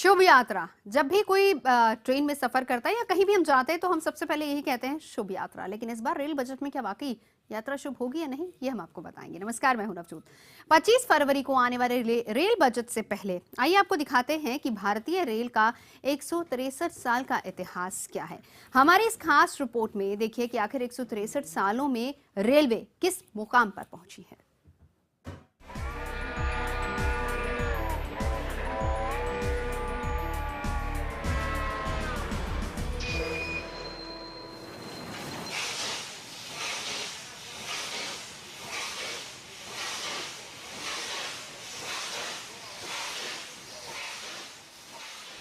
शुभ यात्रा। जब भी कोई ट्रेन में सफर करता है या कहीं भी हम जाते हैं तो हम सबसे पहले यही कहते हैं शुभ यात्रा। लेकिन इस बार रेल बजट में क्या वाकई यात्रा शुभ होगी या नहीं, ये हम आपको बताएंगे। नमस्कार, मैं हूं नवजोत। 25 फरवरी को आने वाले रेल बजट से पहले आइए आपको दिखाते हैं कि भारतीय रेल का 163 साल का इतिहास क्या है। हमारी इस खास रिपोर्ट में देखिए कि आखिर 163 सालों में रेलवे किस मुकाम पर पहुंची है।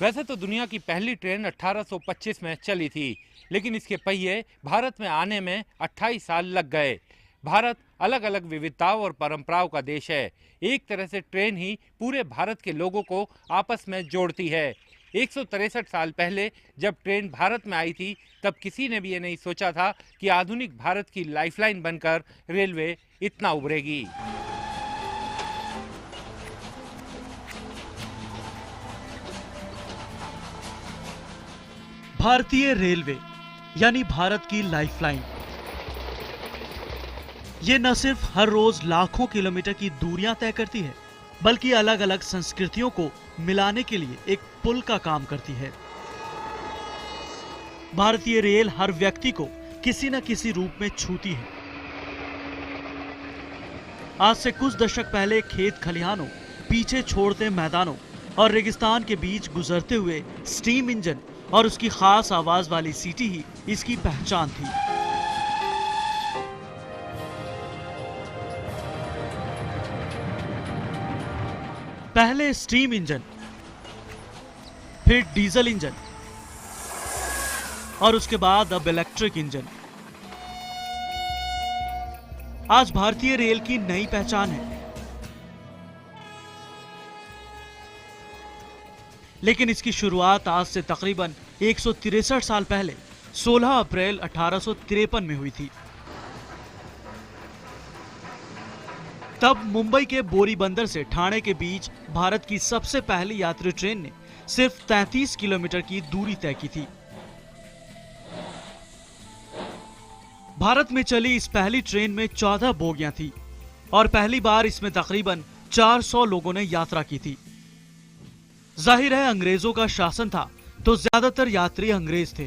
वैसे तो दुनिया की पहली ट्रेन 1825 में चली थी, लेकिन इसके पहिए भारत में आने में 28 साल लग गए। भारत अलग अलग विविधताओं और परंपराओं का देश है। एक तरह से ट्रेन ही पूरे भारत के लोगों को आपस में जोड़ती है। 163 साल पहले जब ट्रेन भारत में आई थी, तब किसी ने भी ये नहीं सोचा था कि आधुनिक भारत की लाइफलाइन बनकर रेलवे इतना उभरेगी। भारतीय रेलवे यानी भारत की लाइफलाइन, ये न सिर्फ हर रोज लाखों किलोमीटर की दूरियां तय करती है, बल्कि अलग अलग संस्कृतियों को मिलाने के लिए एक पुल का काम करती है। भारतीय रेल हर व्यक्ति को किसी न किसी रूप में छूती है। आज से कुछ दशक पहले खेत खलिहानों, पीछे छोड़ते मैदानों और रेगिस्तान के बीच गुजरते हुए स्टीम इंजन और उसकी खास आवाज वाली सीटी ही इसकी पहचान थी। पहले स्टीम इंजन, फिर डीजल इंजन और उसके बाद अब इलेक्ट्रिक इंजन। आज भारतीय रेल की नई पहचान है। लेकिन इसकी शुरुआत आज से तकरीबन 163 साल पहले 16 अप्रैल 1853 में हुई थी। तब मुंबई के बोरीबंदर से ठाणे के बीच भारत की सबसे पहली यात्री ट्रेन ने सिर्फ 33 किलोमीटर की दूरी तय की थी। भारत में चली इस पहली ट्रेन में 14 बोगियां थी और पहली बार इसमें तकरीबन 400 लोगों ने यात्रा की थी। जाहिर है अंग्रेजों का शासन था, तो ज्यादातर यात्री अंग्रेज थे।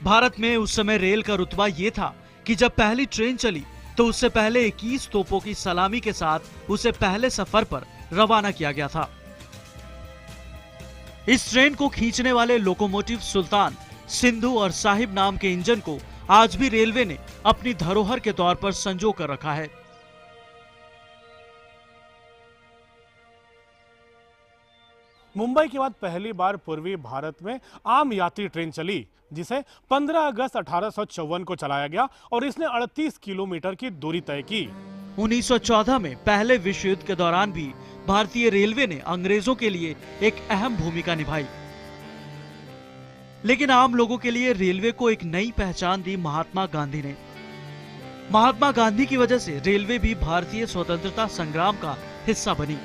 भारत में उस समय रेल का रुतबा यह था कि जब पहली ट्रेन चली तो उससे पहले 21 तोपों की सलामी के साथ उसे पहले सफर पर रवाना किया गया था। इस ट्रेन को खींचने वाले लोकोमोटिव सुल्तान, सिंधु और साहिब नाम के इंजन को आज भी रेलवे ने अपनी धरोहर के तौर पर संजो कर रखा है। मुंबई के बाद पहली बार पूर्वी भारत में आम यात्री ट्रेन चली, जिसे 15 अगस्त 1854 को चलाया गया और इसने 38 किलोमीटर की दूरी तय की। 1914 में पहले विश्व युद्ध के दौरान भी भारतीय रेलवे ने अंग्रेजों के लिए एक अहम भूमिका निभाई। लेकिन आम लोगों के लिए रेलवे को एक नई पहचान दी महात्मा गांधी ने। महात्मा गांधी की वजह से रेलवे भी भारतीय स्वतंत्रता संग्राम का हिस्सा बनी।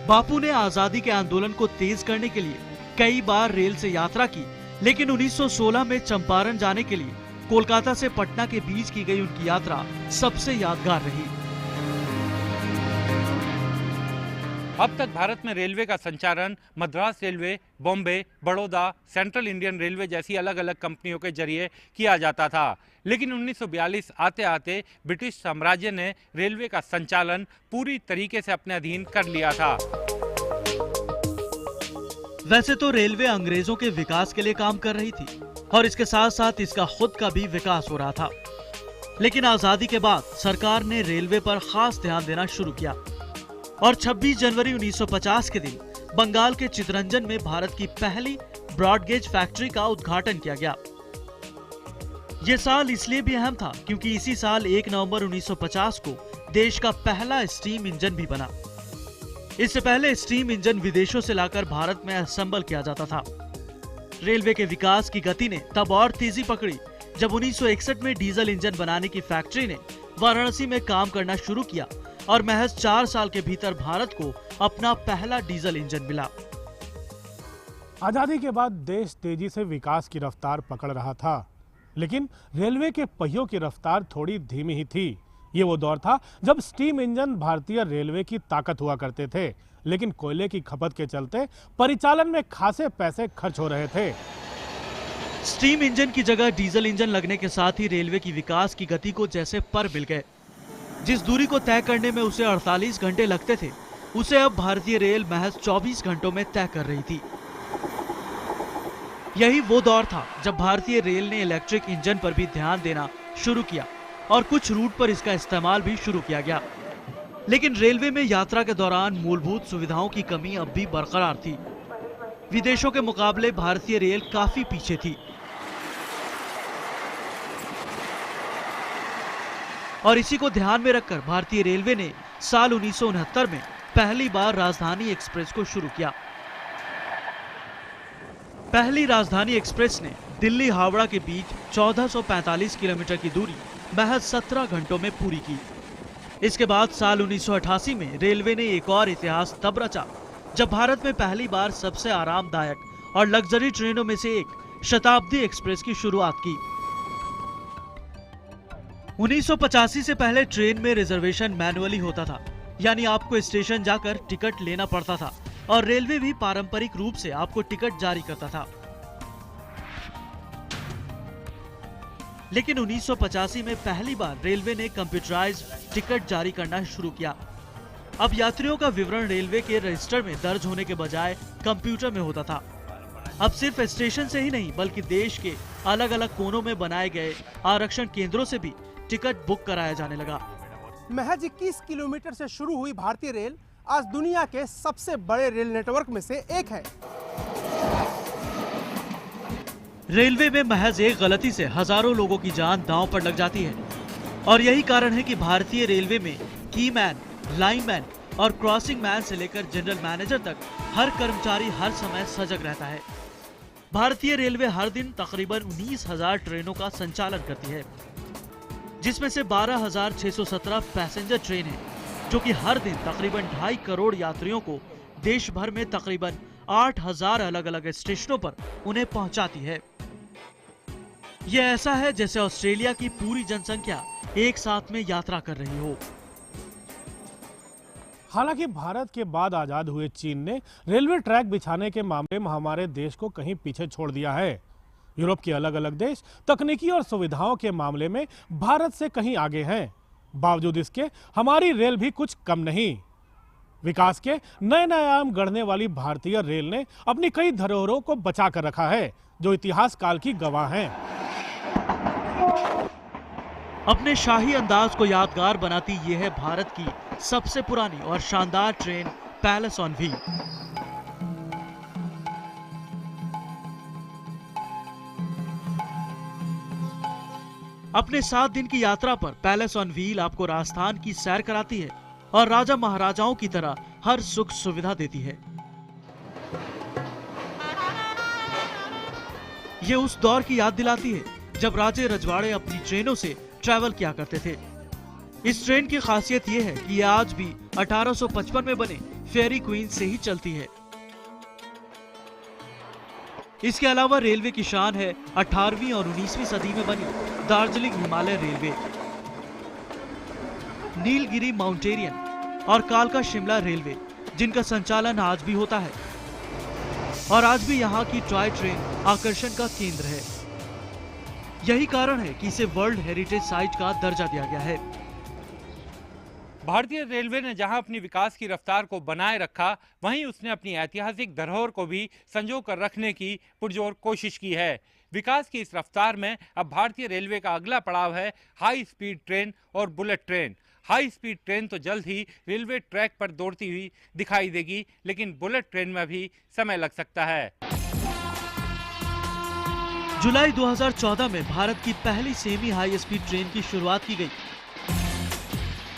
बापू ने आजादी के आंदोलन को तेज करने के लिए कई बार रेल से यात्रा की, लेकिन 1916 में चंपारण जाने के लिए कोलकाता से पटना के बीच की गई उनकी यात्रा सबसे यादगार रही। अब तक भारत में रेलवे का संचालन Madras railway, Bombay, Baroda, central Indian railway जैसी अलग अलग कंपनियों के जरिए किया जाता था। लेकिन 1942 आते आते ब्रिटिश साम्राज्य ने रेलवे का संचालन पूरी तरीके से अपने अधीन कर लिया था। वैसे तो रेलवे अंग्रेजों के विकास के लिए काम कर रही थी और इसके साथ साथ इसका खुद का भी विकास हो रहा था। लेकिन आजादी के बाद सरकार ने रेलवे पर खास ध्यान देना शुरू किया और 26 जनवरी 1950 के दिन बंगाल के चितरंजन में भारत की पहली ब्रॉडगेज फैक्ट्री का उद्घाटन किया गया। यह साल इसलिए भी अहम था क्योंकि इसी साल 1 नवंबर 1950 को देश का पहला स्टीम इंजन भी बना। इससे पहले स्टीम इंजन विदेशों से लाकर भारत में असेंबल किया जाता था। रेलवे के विकास की गति ने तब और तेजी पकड़ी जब 1961 में डीजल इंजन बनाने की फैक्ट्री ने वाराणसी में काम करना शुरू किया और महज 4 साल के भीतर भारत को अपना पहला डीजल इंजन मिला। आजादी के बाद देश तेजी से विकास की रफ्तार पकड़ रहा था, लेकिन रेलवे के पहियों की रफ्तार थोड़ी धीमी ही थी। ये वो दौर था जब स्टीम इंजन भारतीय रेलवे की ताकत हुआ करते थे, लेकिन कोयले की खपत के चलते परिचालन में खासे पैसे खर्च हो रहे थे। स्टीम इंजन की जगह डीजल इंजन लगने के साथ ही रेलवे की विकास की गति को जैसे पर मिल गए। जिस दूरी को तय करने में उसे 48 घंटे लगते थे, उसे अब भारतीय रेल महज 24 घंटों में तय कर रही थी। यही वो दौर था जब भारतीय रेल ने इलेक्ट्रिक इंजन पर भी ध्यान देना शुरू किया और कुछ रूट पर इसका इस्तेमाल भी शुरू किया गया। लेकिन रेलवे में यात्रा के दौरान मूलभूत सुविधाओं की कमी अब भी बरकरार थी। विदेशों के मुकाबले भारतीय रेल काफी पीछे थी और इसी को ध्यान में रखकर भारतीय रेलवे ने साल 1969 में पहली बार राजधानी एक्सप्रेस को शुरू किया। पहली राजधानी एक्सप्रेस ने दिल्ली हावड़ा के बीच 1445 किलोमीटर की दूरी महज 17 घंटों में पूरी की। इसके बाद साल 1988 में रेलवे ने एक और इतिहास तब रचा जब भारत में पहली बार सबसे आरामदायक और लग्जरी ट्रेनों में से एक शताब्दी एक्सप्रेस की शुरुआत की। 1985 से पहले ट्रेन में रिजर्वेशन मैनुअली होता था, यानी आपको स्टेशन जाकर टिकट लेना पड़ता था और रेलवे भी पारंपरिक रूप से आपको टिकट जारी करता था। लेकिन 1985 में पहली बार रेलवे ने कंप्यूटराइज्ड टिकट जारी करना शुरू किया। अब यात्रियों का विवरण रेलवे के रजिस्टर में दर्ज होने के बजाय कंप्यूटर में होता था। अब सिर्फ स्टेशन से ही नहीं बल्कि देश के अलग अलग कोनों में बनाए गए आरक्षण केंद्रों से भी टिकट बुक कराया जाने लगा। महज 21 किलोमीटर से शुरू हुई भारतीय रेल आज दुनिया के सबसे बड़े रेल नेटवर्क में से एक है। रेलवे में महज एक गलती से हजारों लोगों की जान दांव पर लग जाती है और यही कारण है कि भारतीय रेलवे में कीमैन, लाइनमैन और क्रॉसिंग मैन से लेकर जनरल मैनेजर तक हर कर्मचारी हर समय सजग रहता है। भारतीय रेलवे हर दिन तकरीबन 19,000 ट्रेनों का संचालन करती है, जिसमें से 12,617 पैसेंजर ट्रेन है, जो कि हर दिन तकरीबन 2.5 करोड़ यात्रियों को देश भर में तकरीबन 8,000 अलग अलग स्टेशनों पर उन्हें पहुंचाती है। यह ऐसा है जैसे ऑस्ट्रेलिया की पूरी जनसंख्या एक साथ में यात्रा कर रही हो। हालांकि भारत के बाद आजाद हुए चीन ने रेलवे ट्रैक बिछाने के मामले में हमारे देश को कहीं पीछे छोड़ दिया है। यूरोप के अलग अलग देश तकनीकी और सुविधाओं के मामले में भारत से कहीं आगे हैं। बावजूद इसके हमारी रेल भी कुछ कम नहीं। विकास के नए नए आयाम गढ़ने वाली भारतीय रेल ने अपनी कई धरोहरों को बचा कर रखा है, जो इतिहास काल की गवाह हैं। अपने शाही अंदाज को यादगार बनाती ये है भारत की सबसे पुरानी और शानदार ट्रेन पैलेस ऑन व्हील। अपने 7 दिन की यात्रा पर पैलेस ऑन व्हील आपको राजस्थान की सैर कराती है और राजा महाराजाओं की तरह हर सुख सुविधा देती है। ये उस दौर की याद दिलाती है जब राजे रजवाड़े अपनी ट्रेनों से ट्रैवल किया करते थे। इस ट्रेन की खासियत यह है कि यह आज भी 1855 में बने फेरी क्वीन से ही चलती है। इसके अलावा रेलवे की शान है 18वीं और 19वीं सदी में बनी दार्जिलिंग हिमालय रेलवे, नीलगिरी माउंटेरियन और कालका शिमला रेलवे, जिनका संचालन आज भी होता है और आज भी यहाँ की टॉय ट्रेन आकर्षण का केंद्र है। यही कारण है कि इसे वर्ल्ड हेरिटेज साइट का दर्जा दिया गया है। भारतीय रेलवे ने जहां अपनी विकास की रफ्तार को बनाए रखा, वहीं उसने अपनी ऐतिहासिक धरोहर को भी संजो कर रखने की पुरजोर कोशिश की है। विकास की इस रफ्तार में अब भारतीय रेलवे का अगला पड़ाव है हाई स्पीड ट्रेन और bullet train. High speed train तो जल्द ही रेलवे ट्रैक पर दौड़ती हुई दिखाई देगी, लेकिन बुलेट ट्रेन में भी समय लग सकता है। जुलाई 2014 में भारत की पहली सेमी हाई स्पीड ट्रेन की शुरुआत की गई,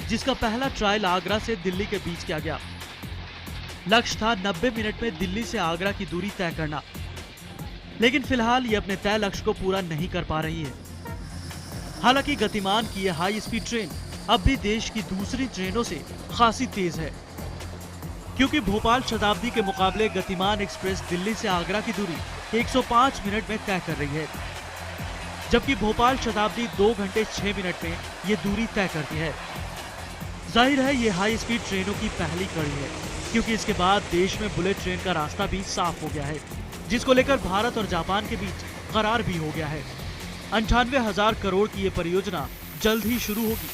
जिसका पहला ट्रायल आगरा से दिल्ली के बीच किया गया। लक्ष्य था 90 मिनट में दिल्ली से आगरा की दूरी तय करना, लेकिन फिलहाल ये अपने तय लक्ष्य को पूरा नहीं कर पा रही है। हालांकि गतिमान की यह हाई स्पीड ट्रेन अब भी देश की दूसरी ट्रेनों से खासी तेज है, क्योंकि भोपाल शताब्दी के मुकाबले गतिमान एक्सप्रेस दिल्ली से आगरा की दूरी 105 मिनट में तय कर रही है, जबकि भोपाल शताब्दी 2 घंटे 6 मिनट में ये दूरी तय करती है। जाहिर है ये हाई स्पीड ट्रेनों की पहली कड़ी है, क्योंकि इसके बाद देश में बुलेट ट्रेन का रास्ता भी साफ हो गया है, जिसको लेकर भारत और जापान के बीच करार भी हो गया है। 98,000 करोड़ की ये परियोजना जल्द ही शुरू होगी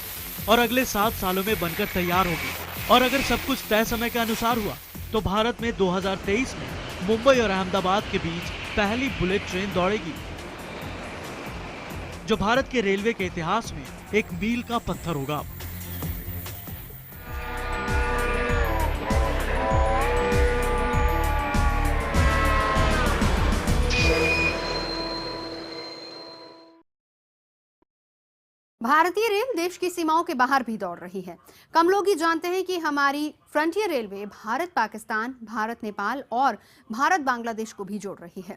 और अगले 7 सालों में बनकर तैयार होगी। और अगर सब कुछ तय समय के अनुसार हुआ तो भारत में 2023 में मुंबई और अहमदाबाद के बीच पहली बुलेट ट्रेन दौड़ेगी, जो भारत के रेलवे के इतिहास में एक मील का पत्थर होगा। भारतीय रेल देश की सीमाओं के बाहर भी दौड़ रही है। कम लोग ही जानते हैं कि हमारी फ्रंटियर रेलवे भारत पाकिस्तान, भारत नेपाल और भारत बांग्लादेश को भी जोड़ रही है।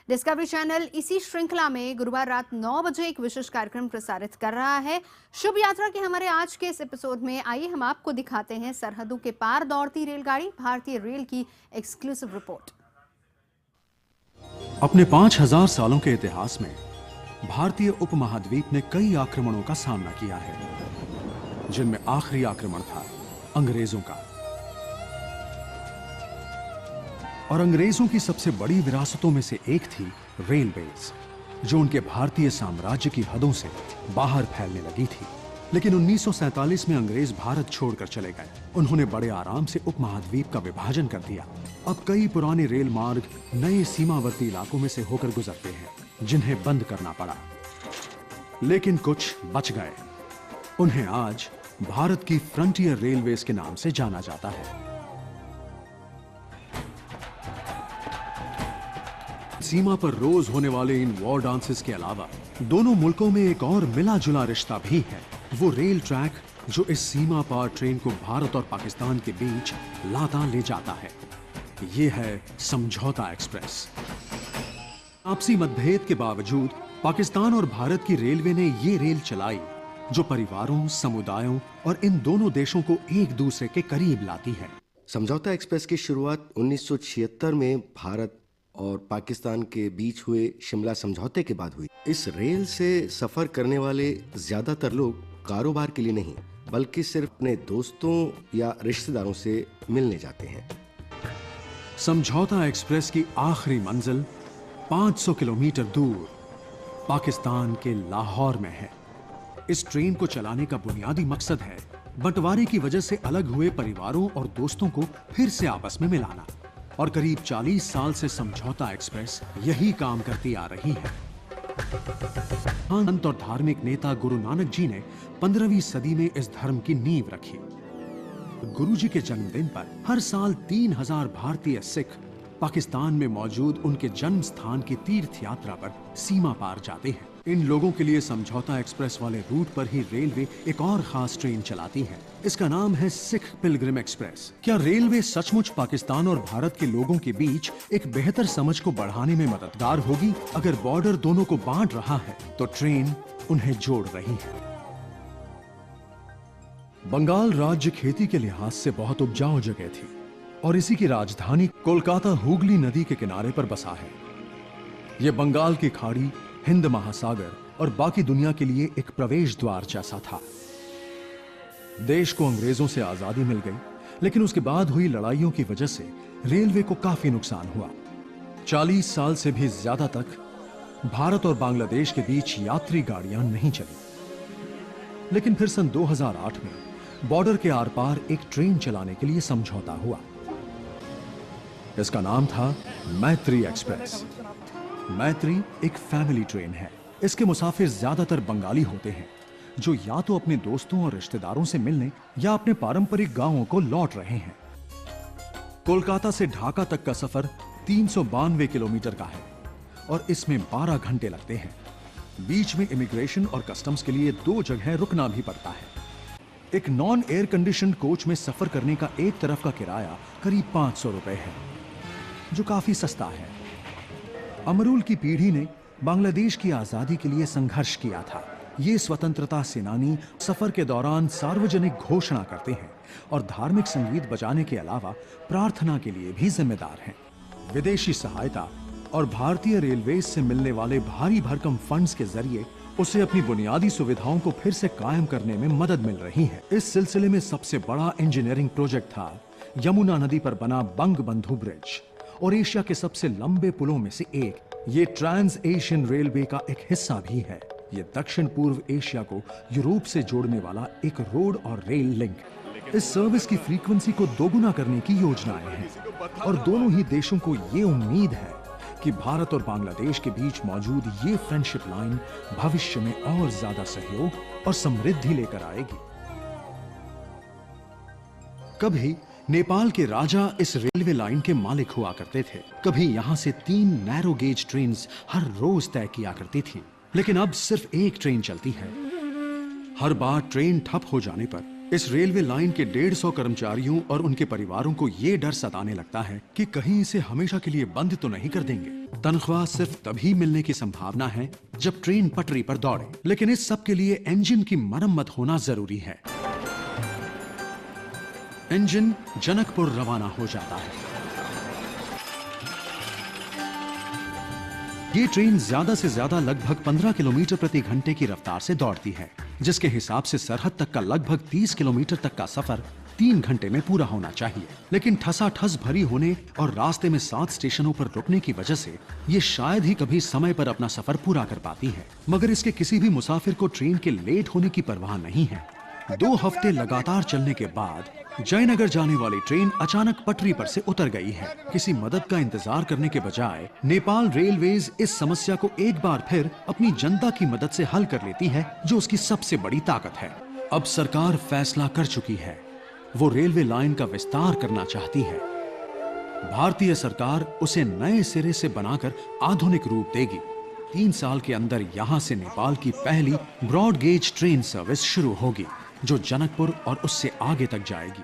डिस्कवरी चैनल इसी श्रृंखला में गुरुवार रात 9 बजे एक विशेष कार्यक्रम प्रसारित कर रहा है। शुभ यात्रा के हमारे आज के इस एपिसोड में आइए हम आपको दिखाते हैं सरहदों के पार दौड़ती रेलगाड़ी भारतीय रेल की एक्सक्लूसिव रिपोर्ट। अपने 5000 सालों के इतिहास में भारतीय उपमहाद्वीप ने कई आक्रमणों का सामना किया है, जिनमें आखिरी आक्रमण था अंग्रेजों का। और अंग्रेजों की सबसे बड़ी विरासतों में से एक थी रेलवेज, जो उनके भारतीय साम्राज्य की हदों से बाहर फैलने लगी थी। लेकिन 1947 में अंग्रेज भारत छोड़कर चले गए। उन्होंने बड़े आराम से उपमहाद्वीप का विभाजन कर दिया। अब कई पुराने रेल मार्ग नए सीमावर्ती इलाकों में से होकर गुजरते हैं, जिन्हें बंद करना पड़ा। लेकिन कुछ बच गए। उन्हें आज भारत की फ्रंटियर रेलवेज के नाम से जाना जाता है। सीमा पर रोज होने वाले इन वॉर डांसेस के अलावा दोनों मुल्कों में एक और मिला जुला रिश्ता भी है। वो रेल ट्रैक जो इस सीमा पार ट्रेन को भारत और पाकिस्तान के बीच लाता ले जाता है। ये है समझौता एक्सप्रेस। आपसी मतभेद के बावजूद पाकिस्तान और भारत की रेलवे ने ये रेल चलाई जो परिवारों, समुदायों और इन दोनों देशों को एक दूसरे के करीब लाती है। समझौता एक्सप्रेस की शुरुआत 1976 में भारत और पाकिस्तान के बीच हुए शिमला समझौते के बाद हुई। इस रेल से सफर करने वाले ज्यादातर लोग कारोबार के लिए नहीं, बल्कि सिर्फ अपने दोस्तों या रिश्तेदारों से मिलने जाते हैं। समझौता एक्सप्रेस की आखिरी मंजिल 500 किलोमीटर दूर पाकिस्तान के लाहौर में है। इस ट्रेन को चलाने का बुनियादी मकसद है बंटवारे की वजह से अलग हुए परिवारों और दोस्तों को फिर से आपस में मिलाना। और करीब 40 साल से समझौता एक्सप्रेस यही काम करती आ रही है। संत और धार्मिक नेता गुरु नानक जी ने 15वीं सदी में इस धर्म की नींव रखी। गुरु जी के जन्मदिन पर हर साल 3000 भारतीय सिख पाकिस्तान में मौजूद उनके जन्म स्थान की तीर्थ यात्रा पर सीमा पार जाते हैं। इन लोगों के लिए समझौता एक्सप्रेस वाले रूट पर ही रेलवे एक और खास ट्रेन चलाती है। इसका नाम है सिख पिलग्रिम एक्सप्रेस। क्या रेलवे सचमुच पाकिस्तान और भारत के लोगों के बीच एक बेहतर समझ को बढ़ाने में मददगार होगी? अगर बॉर्डर दोनों को बांट रहा है तो ट्रेन उन्हें जोड़ रही है। बंगाल राज्य खेती के लिहाज से बहुत उपजाऊ जगह थी और इसी की राजधानी कोलकाता हुगली नदी के किनारे पर बसा है। यह बंगाल की खाड़ी, हिंद महासागर और बाकी दुनिया के लिए एक प्रवेश द्वार जैसा था। देश को अंग्रेजों से आजादी मिल गई, लेकिन उसके बाद हुई लड़ाइयों की वजह से रेलवे को काफी नुकसान हुआ। 40 साल से भी ज्यादा तक भारत और बांग्लादेश के बीच यात्री गाड़ियां नहीं चली। लेकिन फिर सन 2008 में बॉर्डर के आर पार एक ट्रेन चलाने के लिए समझौता हुआ। इसका नाम था मैत्री एक्सप्रेस। मैत्री एक फैमिली ट्रेन है। इसके मुसाफिर ज्यादातर बंगाली होते हैं जो या तो अपने दोस्तों और रिश्तेदारों से मिलने या अपने पारंपरिक गांवों को लौट रहे हैं। कोलकाता से ढाका तक का सफर 392 किलोमीटर का है और इसमें 12 घंटे लगते हैं। बीच में इमिग्रेशन और कस्टम्स के लिए 2 जगह रुकना भी पड़ता है। एक नॉन एयर कंडीशन कोच में सफर करने का एक तरफ का किराया करीब 500 रुपए है, जो काफी सस्ता है। अमरूल की पीढ़ी ने बांग्लादेश की आजादी के लिए संघर्ष किया था। ये स्वतंत्रता सेनानी सफर के दौरान सार्वजनिक घोषणा करते हैं और धार्मिक संगीत बजाने के अलावा प्रार्थना के लिए भी जिम्मेदार हैं। विदेशी सहायता और भारतीय रेलवे से मिलने वाले भारी भरकम फंड्स के जरिए उसे अपनी बुनियादी सुविधाओं को फिर से कायम करने में मदद मिल रही है। इस सिलसिले में सबसे बड़ा इंजीनियरिंग प्रोजेक्ट था यमुना नदी पर बना बंगबंधु ब्रिज, और एशिया के सबसे लंबे पुलों में से एक। ये ट्रांस एशियन रेलवे का एक हिस्सा भी है। ये दक्षिण पूर्व एशिया को यूरोप से जोड़ने वाला एक रोड और रेल लिंक। इस सर्विस की फ्रीक्वेंसी को दोगुना करने की योजनाएं हैं और दोनों ही देशों को ये उम्मीद है कि भारत और बांग्लादेश के बीच मौजूद ये फ्रेंडशिप लाइन भविष्य में और ज्यादा सहयोग और समृद्धि लेकर आएगी। कभी नेपाल के राजा इस रेलवे लाइन के मालिक हुआ करते थे। कभी यहाँ से 3 नैरो गेज ट्रेन हर रोज तय किया करती थी, लेकिन अब सिर्फ एक ट्रेन चलती है। हर बार ट्रेन ठप हो जाने पर इस रेलवे लाइन के 150 कर्मचारियों और उनके परिवारों को ये डर सताने लगता है कि कहीं इसे हमेशा के लिए बंद तो नहीं कर देंगे। तनख्वाह सिर्फ तभी मिलने की संभावना है जब ट्रेन पटरी पर दौड़े, लेकिन इस सब के लिए इंजन की मरम्मत होना जरूरी है। इंजन जनकपुर रवाना हो जाता है। ये ट्रेन ज्यादा से ज्यादा लगभग 15 किलोमीटर प्रति घंटे की रफ्तार से दौड़ती है, जिसके हिसाब से सरहद तक का लगभग 30 किलोमीटर तक का सफर 3 घंटे में पूरा होना चाहिए। लेकिन ठसाठस भरी होने और रास्ते में 7 स्टेशनों पर रुकने की वजह से ये शायद ही कभी समय पर अपना सफर पूरा कर पाती है। मगर इसके किसी भी मुसाफिर को ट्रेन के लेट होने की परवाह नहीं है। 2 हफ्ते लगातार चलने के बाद जयनगर जाने वाली ट्रेन अचानक पटरी पर से उतर गई है। किसी मदद का इंतजार करने के बजाय नेपाल रेलवेज इस समस्या को एक बार फिर अपनी जनता की मदद से हल कर लेती है, जो उसकी सबसे बड़ी ताकत है। अब सरकार फैसला कर चुकी है, वो रेलवे लाइन का विस्तार करना चाहती है। भारतीय सरकार उसे नए सिरे से बनाकर आधुनिक रूप देगी। 3 साल के अंदर यहाँ से नेपाल की पहली ब्रॉड गेज ट्रेन सर्विस शुरू होगी, जो जनकपुर और उससे आगे तक जाएगी।